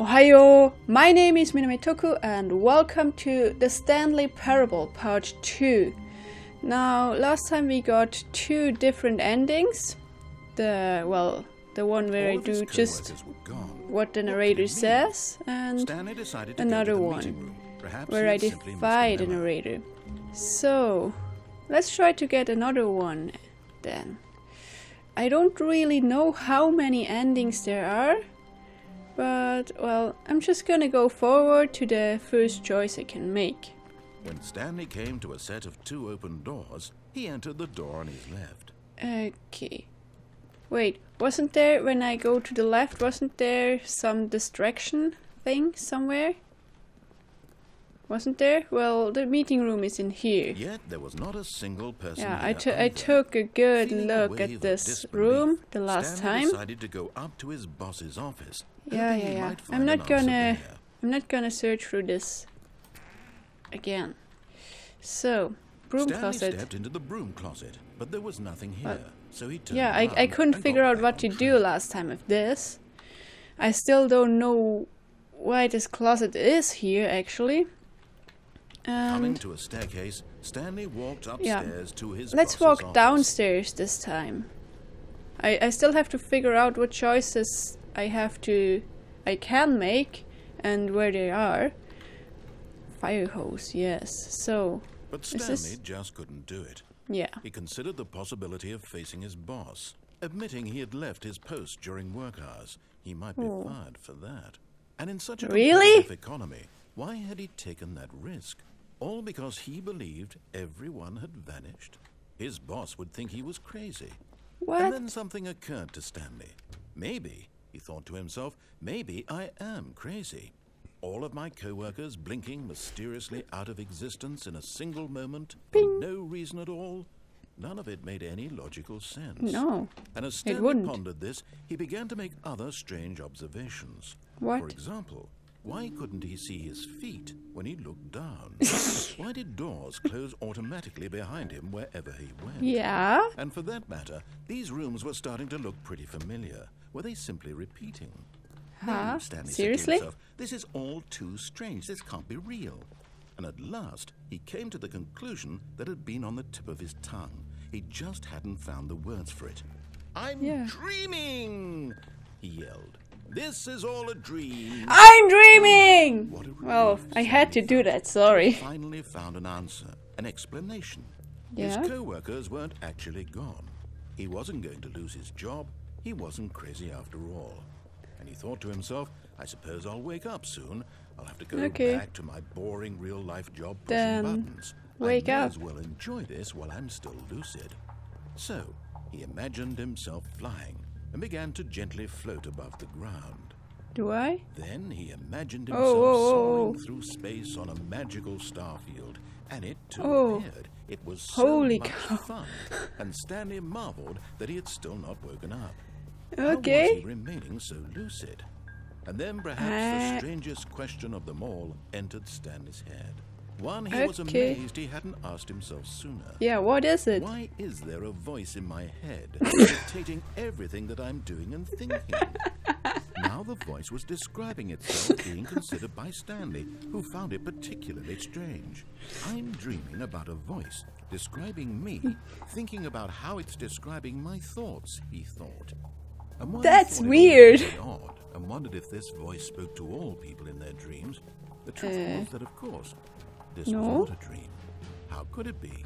Ohayo, my name is Minamitoku and welcome to the Stanley Parable Part 2. Now, last time we got two different endings. The one where I do just what the narrator says, and another one where I defy the narrator. So, let's try to get another one then. I don't really know how many endings there are, but, well, I'm just gonna go forward to the first choice I can make. When Stanley came to a set of two open doors, he entered the door on his left. Okay. Wait, wasn't there, when I go to the left, wasn't there some distraction thing somewhere? Wasn't there? Well, the meeting room is in here. Yet there was not a single person. Yeah, I took a good look at this room the last time. Decided to go up to his boss's office. Yeah. I'm not gonna search through this again. So, broom closet. Stanley stepped into the broom closet, but there was nothing here. So he turned yeah, I couldn't figure out what to do last time with this. I still don't know why this closet is here, actually. Coming to a staircase, Stanley walked upstairs to his Let's boss's walk office. downstairs this time. I still have to figure out what choices I can make and where they are. Fire hose, yes. So, but Stanley just couldn't do it. Yeah. He considered the possibility of facing his boss, admitting he had left his post during work hours. He might be fired for that. And in such a competitive economy, why had he taken that risk? All because he believed everyone had vanished. His boss would think he was crazy. What? And then something occurred to Stanley. Maybe, he thought to himself, maybe I am crazy. All of my co-workers blinking mysteriously out of existence in a single moment for no reason at all. None of it made any logical sense. No, and as Stanley pondered this, he began to make other strange observations. What? For example, why couldn't he see his feet when he looked down? Why did doors close automatically behind him wherever he went? Yeah. And for that matter, these rooms were starting to look pretty familiar. Were they simply repeating? Huh? No, Stanley Seriously? said to himself, this is all too strange. This can't be real. And at last, he came to the conclusion that had been on the tip of his tongue. He just hadn't found the words for it. I'm dreaming! He yelled. This is all a dream. I'm dreaming! Well, I had to do that, sorry. He finally found an answer, an explanation. Yeah? His co-workers weren't actually gone. He wasn't going to lose his job. He wasn't crazy after all. And he thought to himself, I suppose I'll wake up soon. I'll have to go back to my boring real-life job pushing buttons. Wake I may up. as well enjoy this while I'm still lucid. So, he imagined himself flying and began to gently float above the ground. Do I? Then he imagined himself soaring through space on a magical star field, and it too appeared. It was so much fun, and Stanley marveled that he had still not woken up. How was he remaining so lucid? And then perhaps the strangest question of them all entered Stanley's head. One he was amazed he hadn't asked himself sooner. Yeah, what is it? Why is there a voice in my head dictating everything that I'm doing and thinking? Now the voice was describing itself being considered by Stanley, who found it particularly strange. I'm dreaming about a voice describing me, thinking about how it's describing my thoughts, he thought. And that's weird. Odd, and wondered if this voice spoke to all people in their dreams. The truth was that, of course, this was not a dream. How could it be?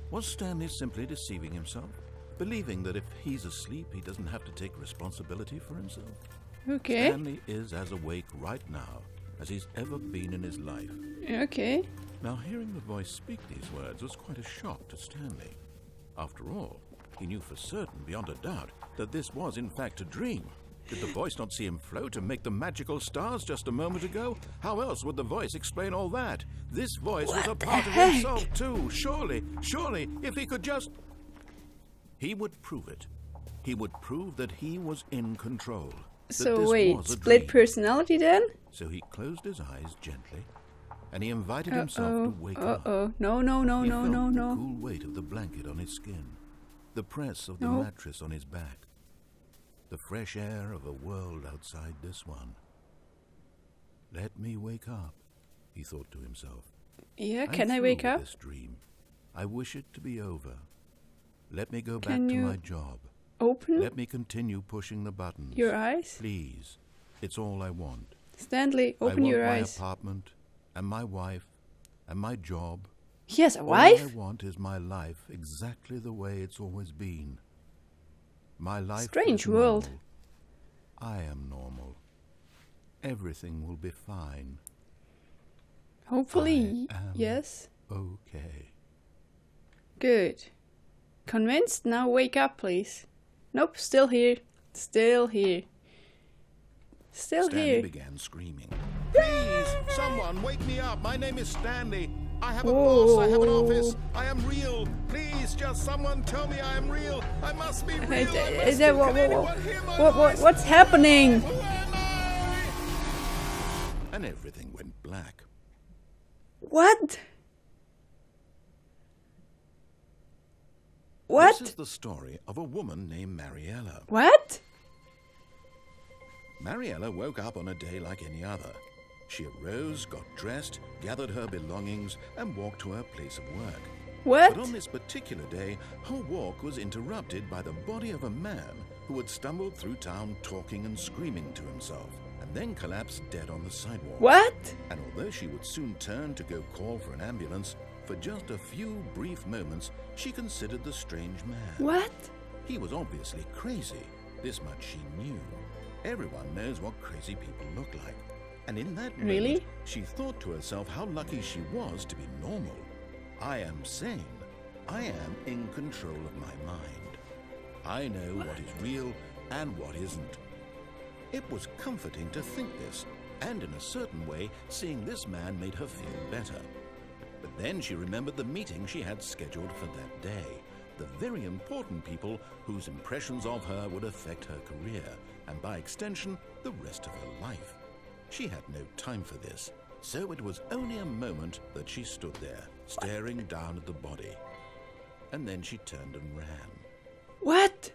Was Stanley simply deceiving himself? Believing that if he's asleep, he doesn't have to take responsibility for himself? Okay. Stanley is as awake right now as he's ever been in his life. Okay. Now, hearing the voice speak these words was quite a shock to Stanley. After all, he knew for certain, beyond a doubt, that this was in fact a dream. Did the voice not see him float and make the magical stars just a moment ago? How else would the voice explain all that? This voice was a part of himself too. Surely, if he could just... He would prove it. He would prove that he was in control. So wait, split personality then? So he closed his eyes gently, and he invited himself to wake up. No. He felt the cool weight of the blanket on his skin, the press of the mattress on his back, the fresh air of a world outside this one. Let me wake up, he thought to himself. Yeah, can I wake up? This dream. I wish it to be over. Let me go back to my job. Open? Let me continue pushing the buttons. Your eyes? Please. It's all I want. Stanley, open your eyes. I want my apartment, and my wife, and my job. He has a wife? All I want is my life exactly the way it's always been. My life Strange is world. normal. I am normal. Everything will be fine. Hopefully, I am yes. Okay. Good. Convinced? Now wake up, please. Nope, still here. Still here. Still Stanley here. began screaming. Please, someone, wake me up. My name is Stanley. I have a boss. I have an office. I am real. Please, just someone tell me I am real. I must be real. What's happening? Who am I? And everything went black. What? What? This is the story of a woman named Mariella. What? Mariella woke up on a day like any other. She arose, got dressed, gathered her belongings, and walked to her place of work. What? But on this particular day, her walk was interrupted by the body of a man who had stumbled through town talking and screaming to himself, and then collapsed dead on the sidewalk. What? And although she would soon turn to go call for an ambulance, for just a few brief moments, she considered the strange man. What? He was obviously crazy. This much she knew. Everyone knows what crazy people look like. And in that moment, she thought to herself how lucky she was to be normal. I am sane. I am in control of my mind. I know what is real and what isn't. It was comforting to think this, and in a certain way, seeing this man made her feel better. But then she remembered the meeting she had scheduled for that day. The very important people whose impressions of her would affect her career, and by extension, the rest of her life. She had no time for this, so it was only a moment that she stood there, staring down at the body. And then she turned and ran. What?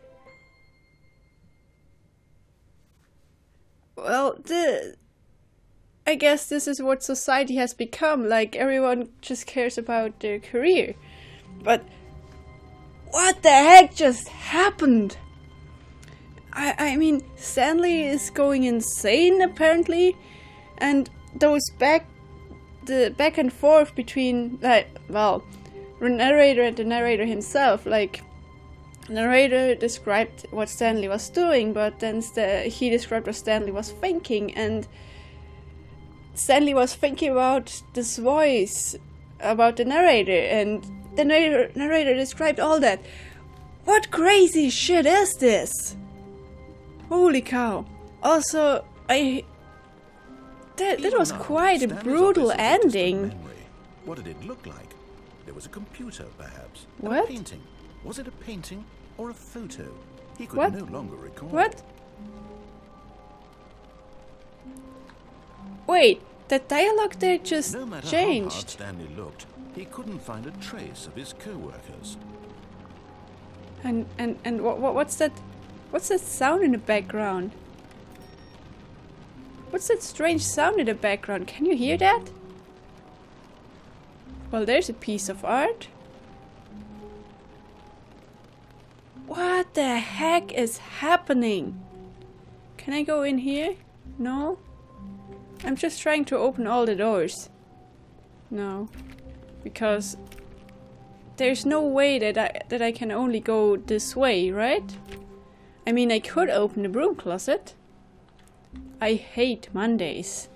Well, I guess this is what society has become. Like, everyone just cares about their career. But what the heck just happened? I mean, Stanley is going insane, apparently. And those the back and forth between, like, well, the narrator and the narrator himself, like, the narrator described what Stanley was doing, but then he described what Stanley was thinking, and Stanley was thinking about this voice, about the narrator, and the narrator described all that. What crazy shit is this? Holy cow. Also, that was quite a brutal ending. What did it look like? There was a computer, perhaps. What? A painting. Was it a painting or a photo? He could no longer recall. What? Wait, the dialogue there just no matter changed. How hard Stanley looked, he couldn't find a trace of his co-workers. And what's that? What's that sound in the background? What's that strange sound in the background? Can you hear that? Well, there's a piece of art. What the heck is happening? Can I go in here? No? I'm just trying to open all the doors. No. Because there's no way that I can only go this way, right? I mean, I could open the broom closet. I hate Mondays.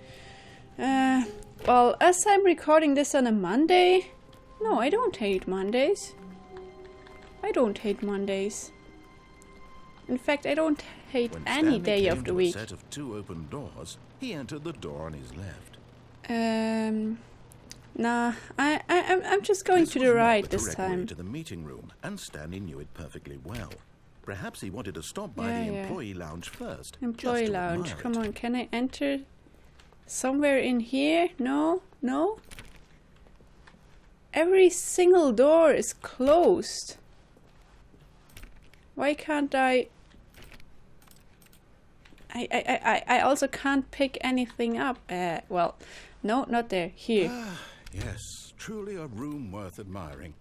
Well, as I'm recording this on a Monday... No, I don't hate Mondays. I don't hate Mondays. In fact, I don't hate any day of the week. When Stanley came to a set of 2 open doors, he entered the door on his left. Nah, I'm just going to the right this time. To the meeting room, and Stanley knew it perfectly well. Perhaps he wanted to stop by the employee lounge first. Employee lounge, come on, can I enter somewhere in here? No? No? Every single door is closed. Why can't I... I also can't pick anything up. Well, no, not there. Here. Yes, truly a room worth admiring.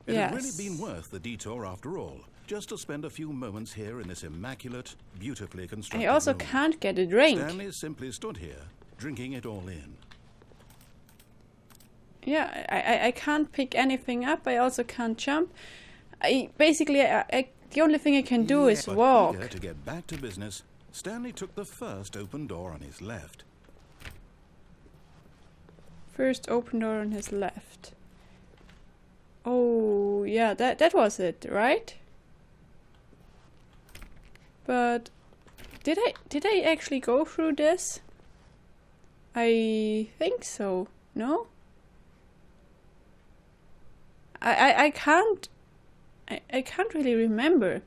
It Yes. had really been worth the detour after all, just to spend a few moments here in this immaculate, beautifully constructed I also room. can't get a drink. Stanley simply stood here, drinking it all in. Yeah, I can't pick anything up. I also can't jump. Basically, the only thing I can do is But walk. eager to get back to business, Stanley took the first open door on his left. First open door on his left. Oh, yeah, that was it, right? But did I actually go through this? I think so. No? I can't really remember.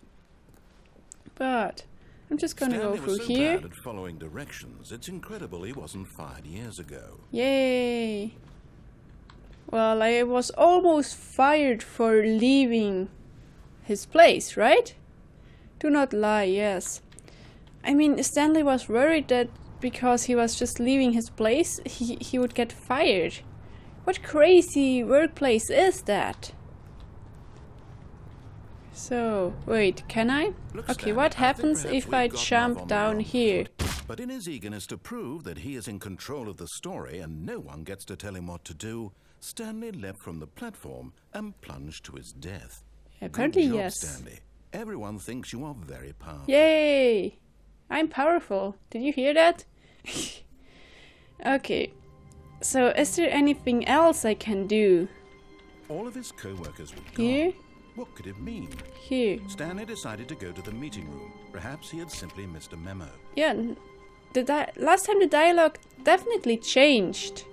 But I'm just gonna Stanley go was through so here. bad at following directions, it's incredible he wasn't fired years ago. Yay! Well, I was almost fired for leaving his place, right? Do not lie, yes. I mean, Stanley was worried that because he was just leaving his place, he would get fired. What crazy workplace is that? So, wait, can I? Look, Okay, Stanley, what I think happens perhaps if I we've gotten off jump on the down wrong here? foot. But in his eagerness to prove that he is in control of the story and no one gets to tell him what to do, Stanley leapt from the platform and plunged to his death. Apparently, Good job, yes. Stanley. Everyone thinks you are very powerful. Yay! I'm powerful. Did you hear that? Okay. So, is there anything else I can do? All of his co-workers were gone. Here? What could it mean? Here. Stanley decided to go to the meeting room. Perhaps he had simply missed a memo. Yeah, last time the dialogue definitely changed.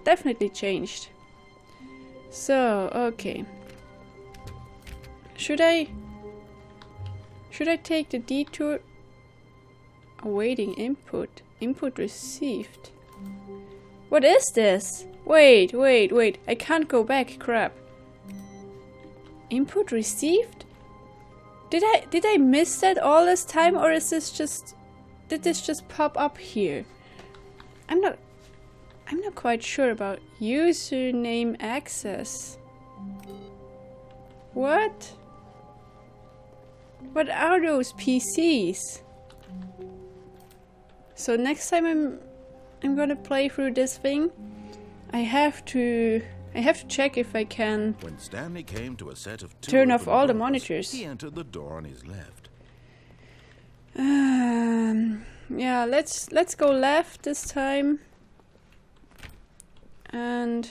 Definitely changed. So, okay. Should I take the detour? Awaiting input. Input received. What is this? Wait. I can't go back. Crap. Input received? Did I miss that all this time, or is this just... Did this just pop up here? I'm not quite sure about username access. What? What are those PCs? So next time I'm gonna play through this thing, I have to check if I can When Stanley came to a set of two turn off open all the doors, monitors. He entered the door on his left. Yeah, let's go left this time. And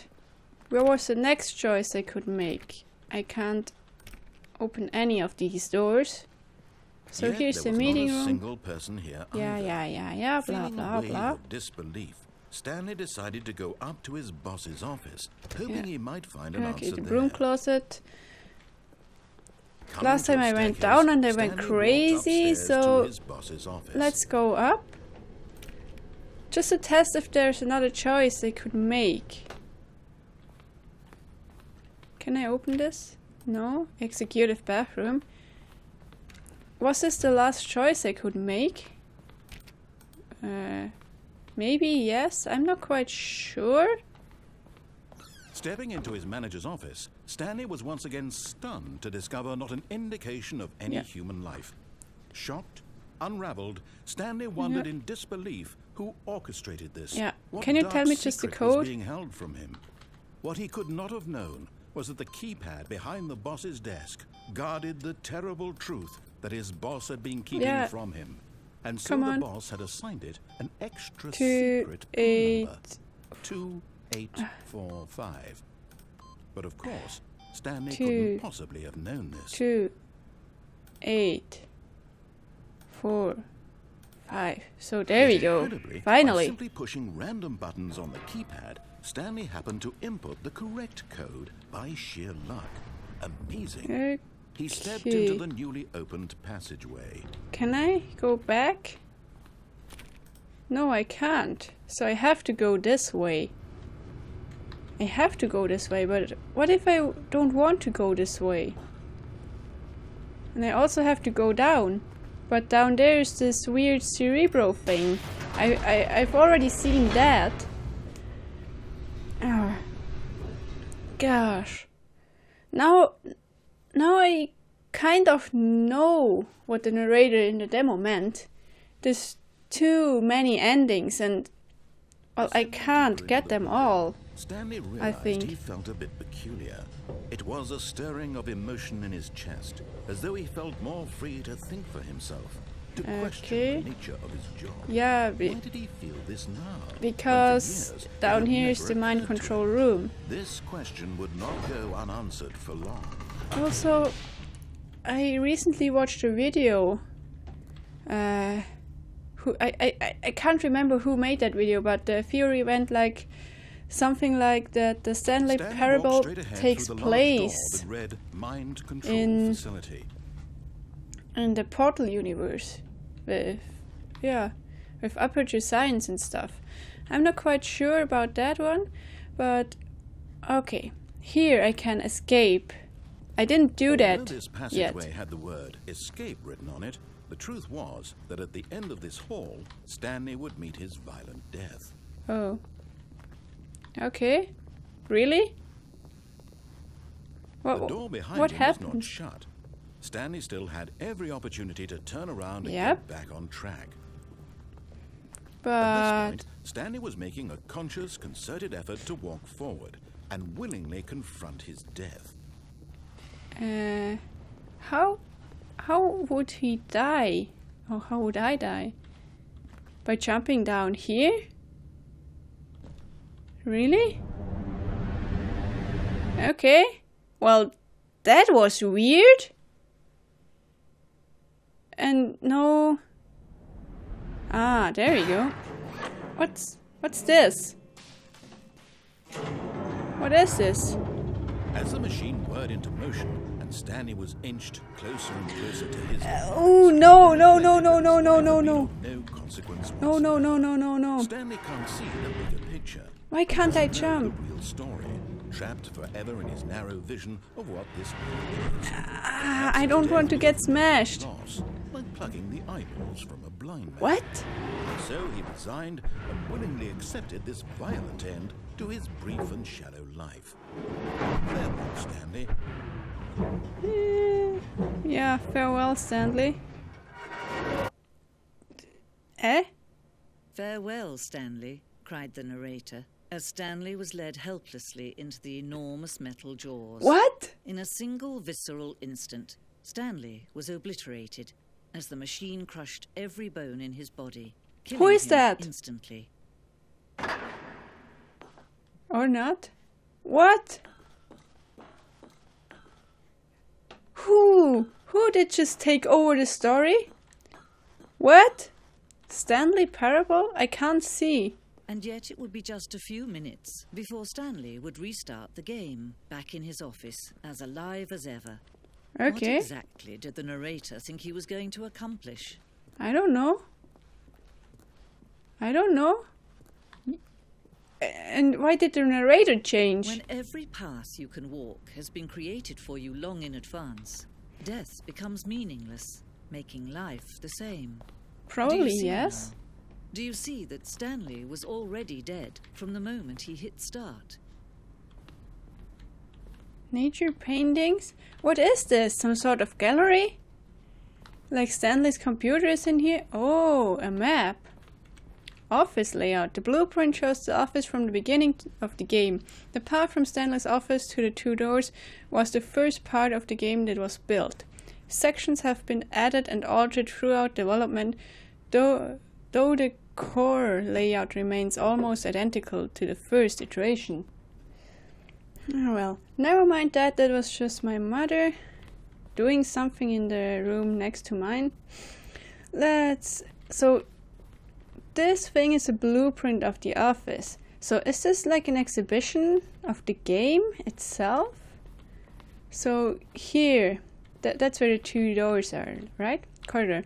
where was the next choice I could make? I can't open any of these doors. So Yet here's the there was meeting not a room. single person here Yeah, either. blah Feeling blah a wave blah. of disbelief, Stanley decided to go up to his boss's office, hoping Yeah. he might find an Okay, answer the there. broom closet. Coming Last to time a I went staircase, down and I went Stanley walked crazy, upstairs so to his boss's office. let's go up. Just to test if there's another choice I could make. Can I open this? No. Executive bathroom. Was this the last choice I could make? Maybe yes. I'm not quite sure. Stepping into his manager's office, Stanley was once again stunned to discover not an indication of any Yeah. human life. Shocked, unraveled, Stanley wondered in disbelief who orchestrated this. Yeah. What Can you dark tell me just the secret was code? being held from him? What he could not have known was that the keypad behind the boss's desk guarded the terrible truth that his boss had been keeping Yeah. from him. And so Come the on. boss had assigned it an extra 2, secret PIN number. 8. 2845. But of course, Stanley 2, couldn't possibly have known this. 2, 8, 4, 5. So there we go. Incredibly, by Finally. simply pushing random buttons on the keypad, Stanley happened to input the correct code by sheer luck. Amazing. He stepped into the newly opened passageway. Can I go back? No, I can't. So I have to go this way. I have to go this way, but what if I don't want to go this way? And I also have to go down. But down there is this weird cerebro thing. I've already seen that. Oh. Gosh. Now I kind of know what the narrator in the demo meant. There's too many endings and, well, I can't get them all. Stanley realized I think he felt a bit peculiar. It was a stirring of emotion in his chest, as though he felt more free to think for himself, to question the nature of his job. Yeah, why did he feel this now? Because years, down here is the mind control room. This question would not go unanswered for long. Also, I recently watched a video. I can't remember who made that video, but the theory went like something like that the Stanley Parable takes place in the Portal universe with Aperture Science and stuff. I'm not quite sure about that one, but okay. Here I can escape. I didn't do that this passageway had the word escape written on it. The truth was that at the end of this hall, Stanley would meet his violent death. Oh. Okay. Really? The door behind him was not shut. Stanley still had every opportunity to turn around and get back on track. But at this point, Stanley was making a conscious, concerted effort to walk forward and willingly confront his death. How would he die? Or how would I die? By jumping down here? Really? Okay. Well, that was weird. And no. Ah, there we go. What's this? What is this? As the machine whirred into motion and Stanley was inched closer and closer to his oh no, no, no, no, no, no, no, no. No consequence. No, no, no, no, no, no. Sstanley can't see the bigger picture. Why can't I jump? The real story, trapped forever in his narrow vision of what this world is. I don't want to get smashed. Loss, like plugging the eyeballs from a blind man. What? So he resigned and willingly accepted this violent end to his brief and shallow life. Farewell, Stanley. Yeah, farewell, Stanley. Eh? Farewell, Stanley, cried the narrator, as Stanley was led helplessly into the enormous metal jaws. What? In a single visceral instant, Stanley was obliterated as the machine crushed every bone in his body, killing Who is him that? Instantly. Or not? What? Who did just take over the story? What? Stanley Parable? I can't see. And yet it would be just a few minutes before Stanley would restart the game, back in his office, as alive as ever. Okay. What exactly did the narrator think he was going to accomplish? I don't know. And why did the narrator change? When every path you can walk has been created for you long in advance, death becomes meaningless, making life the same. Probably yes. Now? Do you see that Stanley was already dead from the moment he hit start? Nature paintings? What is this? Some sort of gallery? Like Stanley's computer is in here? Oh, a map. Office layout. The blueprint shows the office from the beginning of the game. The path from Stanley's office to the two doors was the first part of the game that was built. Sections have been added and altered throughout development, though the core layout remains almost identical to the first iteration. Oh well, never mind that, that was just my mother doing something in the room next to mine. So this thing is a blueprint of the office. So is this like an exhibition of the game itself? So here, that's where the two doors are, right? Corridor.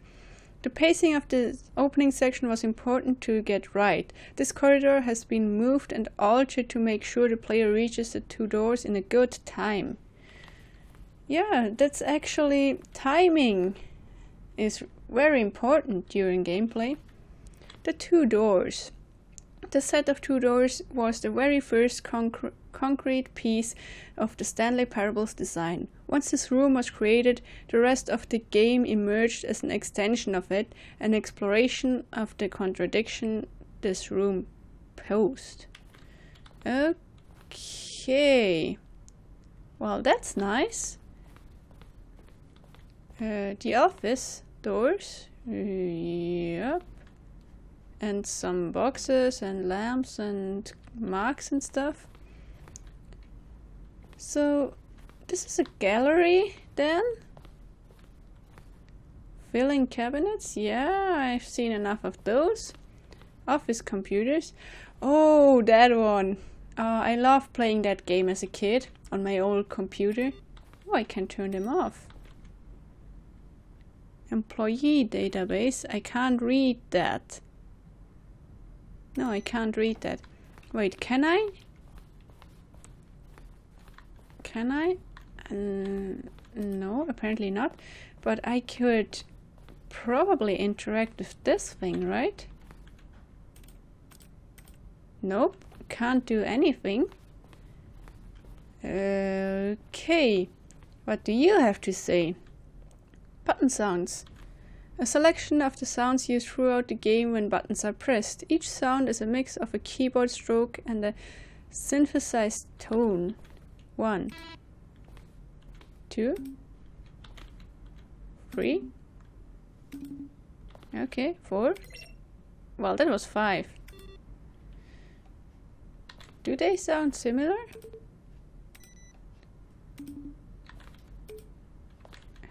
The pacing of the opening section was important to get right. This corridor has been moved and altered to make sure the player reaches the two doors in a good time. Yeah, that's actually timing is very important during gameplay. The 2 doors. The set of 2 doors was the very first concrete piece of the Stanley Parable's design. Once this room was created, the rest of the game emerged as an extension of it, an exploration of the contradiction this room posed. Okay. Well, that's nice. The office doors. Yep. And some boxes and lamps and marks and stuff. So, this is a gallery then? Filling cabinets? Yeah, I've seen enough of those. Office computers. Oh, that one. I loved playing that game as a kid on my old computer. Oh, I can turn them off. Employee database. I can't read that. No, I can't read that. Wait, can I? Can I? No, apparently not. But I could probably interact with this thing, right? Nope, can't do anything. Okay, what do you have to say? Button sounds. A selection of the sounds used throughout the game when buttons are pressed. Each sound is a mix of a keyboard stroke and a synthesized tone. 1, 2, 3. Okay, 4. Well, that was 5. Do they sound similar?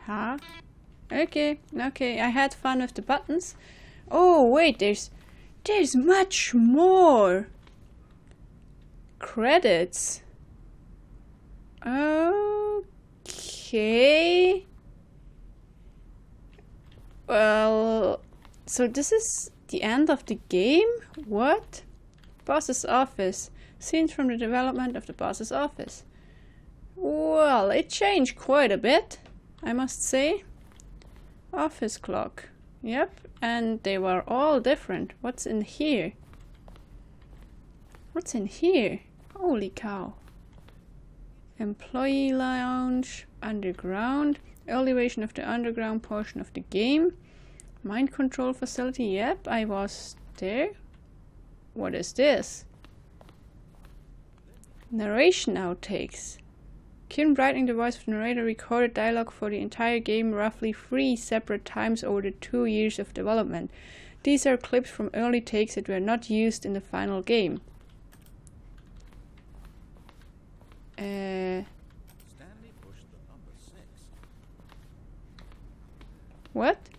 Huh? Okay, I had fun with the buttons. Oh wait, there's much more. Credits. Okay. Well, so this is the end of the game? What? Boss's office. Scenes from the development of the boss's office. Well, it changed quite a bit, I must say. Office clock. Yep, and they were all different. What's in here? What's in here? Holy cow. Employee lounge, underground, early version of the underground portion of the game. Mind control facility. Yep, I was there. What is this? Narration outtakes. Kim Brightening, the voice of the narrator, recorded dialogue for the entire game roughly 3 separate times over the 2 years of development. These are clips from early takes that were not used in the final game. Stanley pushed the number 6. What?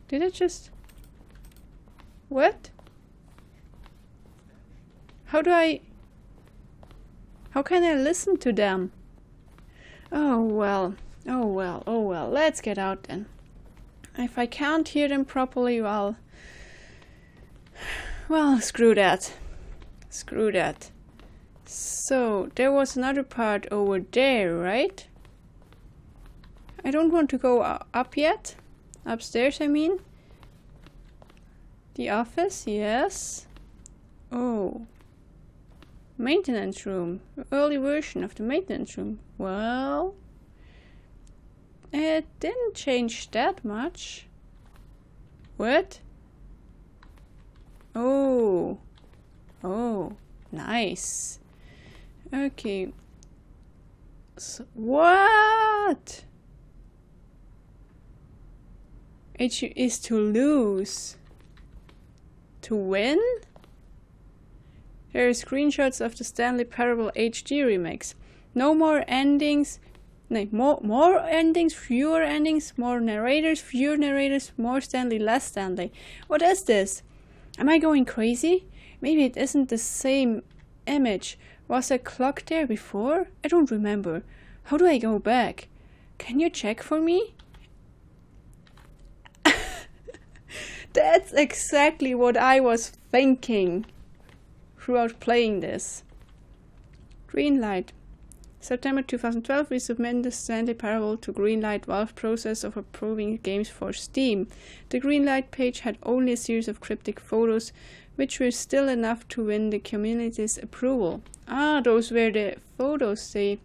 Did it just... What? How can I listen to them? Oh well, let's get out then. If I can't hear them properly, well, screw that. Screw that. So, there was another part over there, right? I don't want to go up yet. Upstairs, I mean. The office, yes. Oh. Maintenance room. Early version of the maintenance room. Well, it didn't change that much. What? Oh. Oh, nice. Okay. So, what? It is to lose. To win? Here are screenshots of the Stanley Parable HD remix. No more endings. No, more endings, fewer endings, more narrators, fewer narrators, more Stanley, less Stanley. What is this? Am I going crazy? Maybe it isn't the same image. Was a clock there before? I don't remember. How do I go back? Can you check for me? That's exactly what I was thinking throughout playing this. Green light. September 2012, we submitted the Stanley Parable to Greenlight Valve process of approving games for Steam. The Greenlight page had only a series of cryptic photos, which were still enough to win the community's approval. Ah, those were the photos they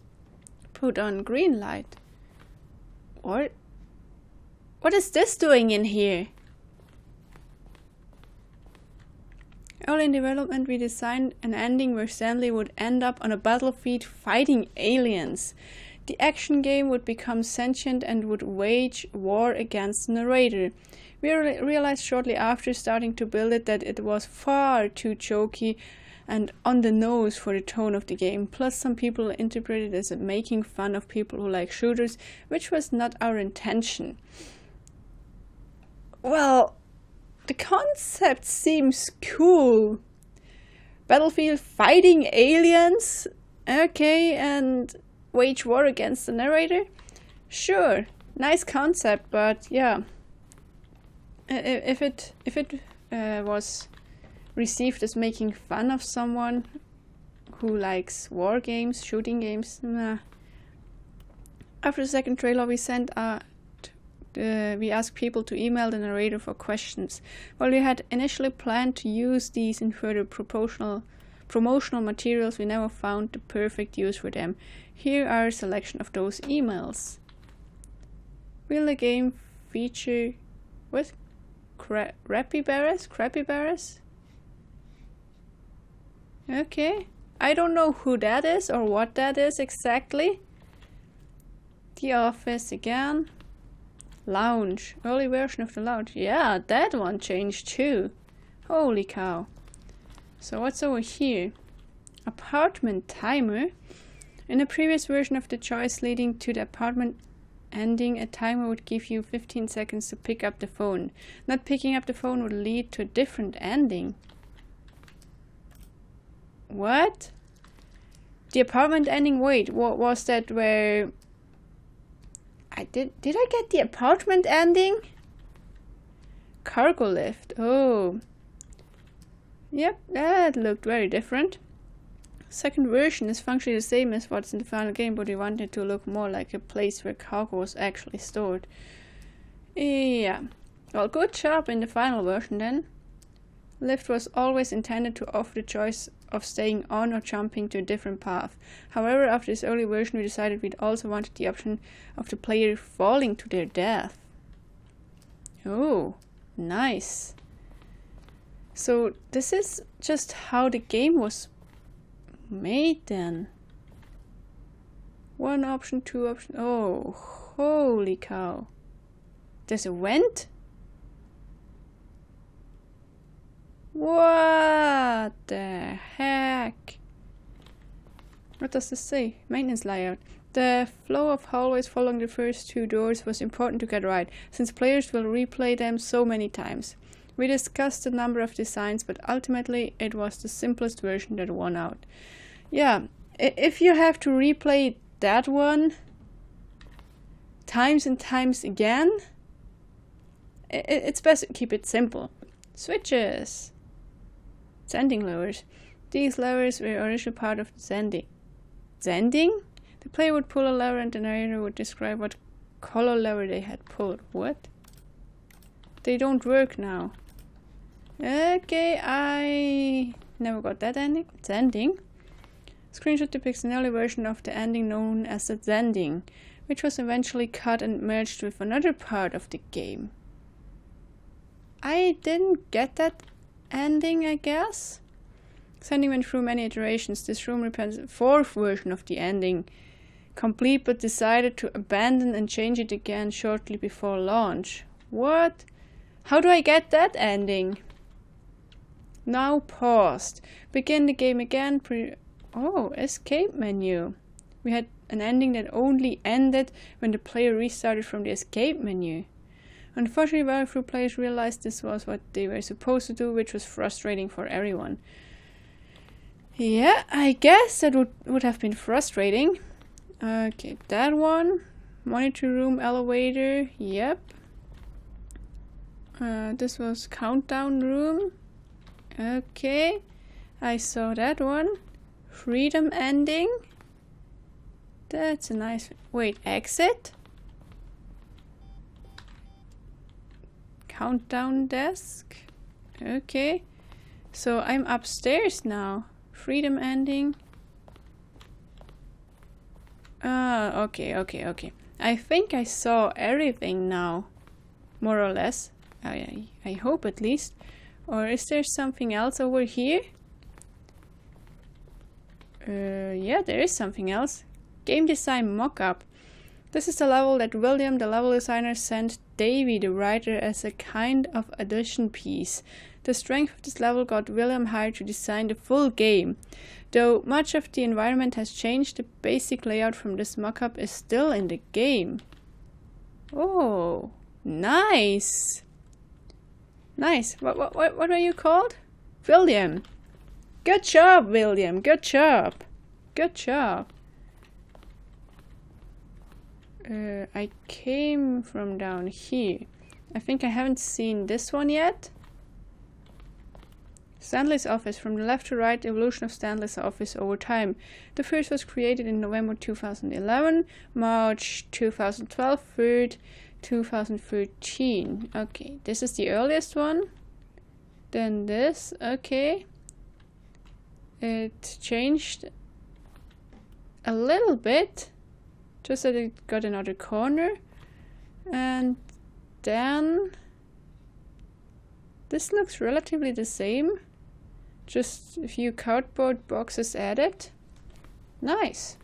put on Greenlight. What is this doing in here? Early in development, we designed an ending where Stanley would end up on a battlefield fighting aliens. The action game would become sentient and would wage war against the narrator. We realized shortly after starting to build it that it was far too jokey and on the nose for the tone of the game. Plus, some people interpreted it as making fun of people who like shooters, which was not our intention. Well, the concept seems cool. Battlefield fighting aliens? Okay, and wage war against the narrator? Sure, nice concept, but yeah. If it was received as making fun of someone who likes war games, shooting games, nah. After the second trailer, we sent we asked people to email the narrator for questions. While we had initially planned to use these in further promotional materials, we never found the perfect use for them. Here are a selection of those emails. Will the game feature what? Capybaras? Okay. I don't know who that is or what that is exactly. The Office again. Lounge. Early version of the lounge. Yeah, that one changed too. Holy cow. So what's over here? Apartment timer. In a previous version of the choice leading to the apartment ending, a timer would give you 15 seconds to pick up the phone. Not picking up the phone would lead to a different ending. What? The apartment ending? Wait, what was that where... Did I get the apartment ending? Cargo lift. Oh. Yep, that looked very different. Second version is functionally the same as what's in the final game, but we wanted to look more like a place where cargo was actually stored. Yeah. Well, good job in the final version then. Lift was always intended to offer the choice of staying on or jumping to a different path. However, after this early version, we decided we'd also wanted the option of the player falling to their death. Oh, nice. So this is just how the game was made then. One option, two options. Oh, holy cow. There's a vent? What the heck? What does this say? Maintenance layout. The flow of hallways following the first two doors was important to get right, since players will replay them so many times. We discussed a number of designs, but ultimately it was the simplest version that won out. Yeah, if you have to replay that one times and times again, it's best to keep it simple. Switches. Sending levers. These levers were originally part of the sending. Sending? The player would pull a lever and the narrator would describe what color lever they had pulled. What? They don't work now. Okay, I never got that ending. Sending. Screenshot depicts an early version of the ending known as the sending, which was eventually cut and merged with another part of the game. I didn't get that ending, I guess. Sending went through many iterations. This room represents the fourth version of the ending, complete but decided to abandon and change it again shortly before launch. What? How do I get that ending? Now paused. Begin the game again. Escape menu. We had an ending that only ended when the player restarted from the escape menu. Unfortunately, very few players realized this was what they were supposed to do, which was frustrating for everyone. Yeah, I guess that would have been frustrating. Okay, that one. Monitor room, elevator, yep. This was countdown room. Okay, I saw that one. Freedom ending. That's a nice... Wait, exit? Countdown desk? Okay. So I'm upstairs now. Freedom ending. Okay. I think I saw everything now. More or less. I hope at least. Or is there something else over here? Yeah, there is something else. Game design mockup. This is the level that William, the level designer, sent Davy, the writer, as a kind of addition piece. The strength of this level got William hired to design the full game. Though much of the environment has changed, the basic layout from this mockup is still in the game. Oh, nice! Nice. What were you called? William. Good job, William. Good job. Good job. I came from down here. I think I haven't seen this one yet. Stanley's office. From the left to right, evolution of Stanley's office over time. The first was created in November 2011, March 2012, 3rd 2013. Okay, this is the earliest one. Then this, okay. It changed a little bit. Just that it got another corner. And then this looks relatively the same. Just a few cardboard boxes added. Nice.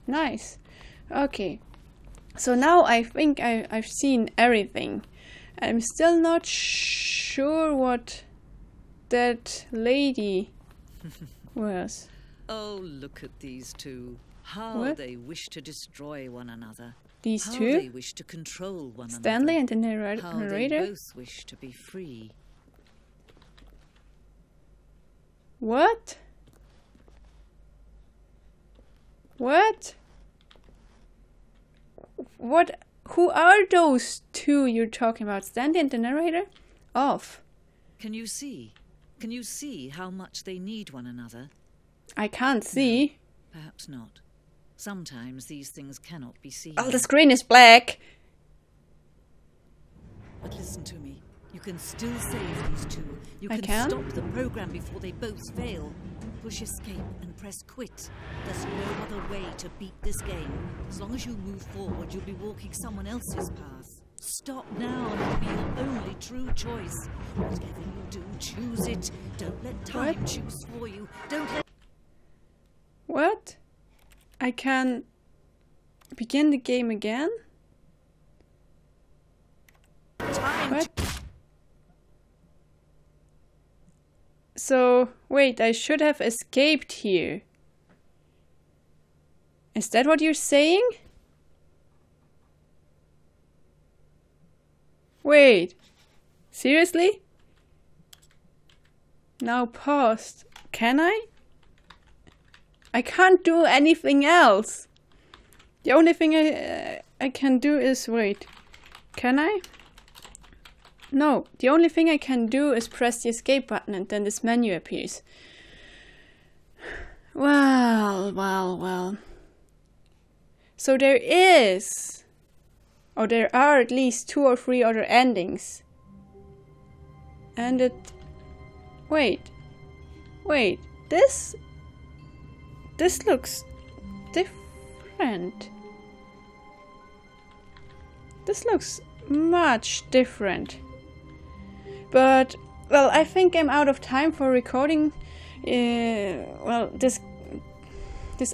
Nice. Okay. So now I think I've seen everything. I'm still not sure what that lady was. Oh, look at these two. How What? they wish to destroy one another. These How two? they wish to control one Stanley another. and the How they narrator? both wish to be free. What? What? What? Who are those two you're talking about? Stanley and the narrator? Off. Can you see? Can you see how much they need one another? I can't see. Perhaps not. Sometimes these things cannot be seen. Oh, the screen is black. But listen to me. You can still save these two. You I can can? stop the program before they both fail. Push escape and press quit. There's no other way to beat this game. As long as you move forward, you'll be walking someone else's path. Stop now and it'll be your only true choice. Whatever you do, choose it. Don't let time choose for you. Don't let... What? I can begin the game again? time What? So, wait, I should have escaped here. Is that what you're saying? Wait, seriously? Now paused. Can I? I can't do anything else. The only thing I can do is wait. Can I? No, the only thing I can do is press the escape button and then this menu appears. Well. So there is, or there are at least 2 or 3 other endings. And it... Wait, this looks different. This looks much different. But, well, I think I'm out of time for recording. Well, this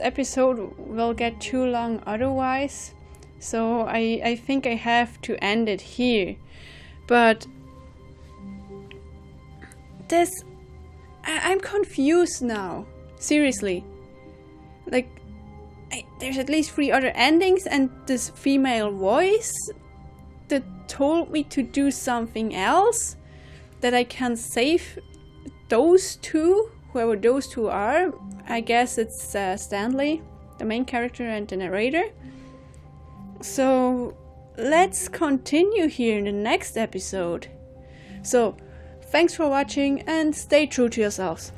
episode will get too long otherwise. So I think I have to end it here. But I'm confused now. Seriously. Like, there's at least 3 other endings and this female voice that told me to do something else. That I can save those two, whoever those two are. I guess it's Stanley, the main character, and the narrator. So let's continue here in the next episode. So thanks for watching and stay true to yourselves.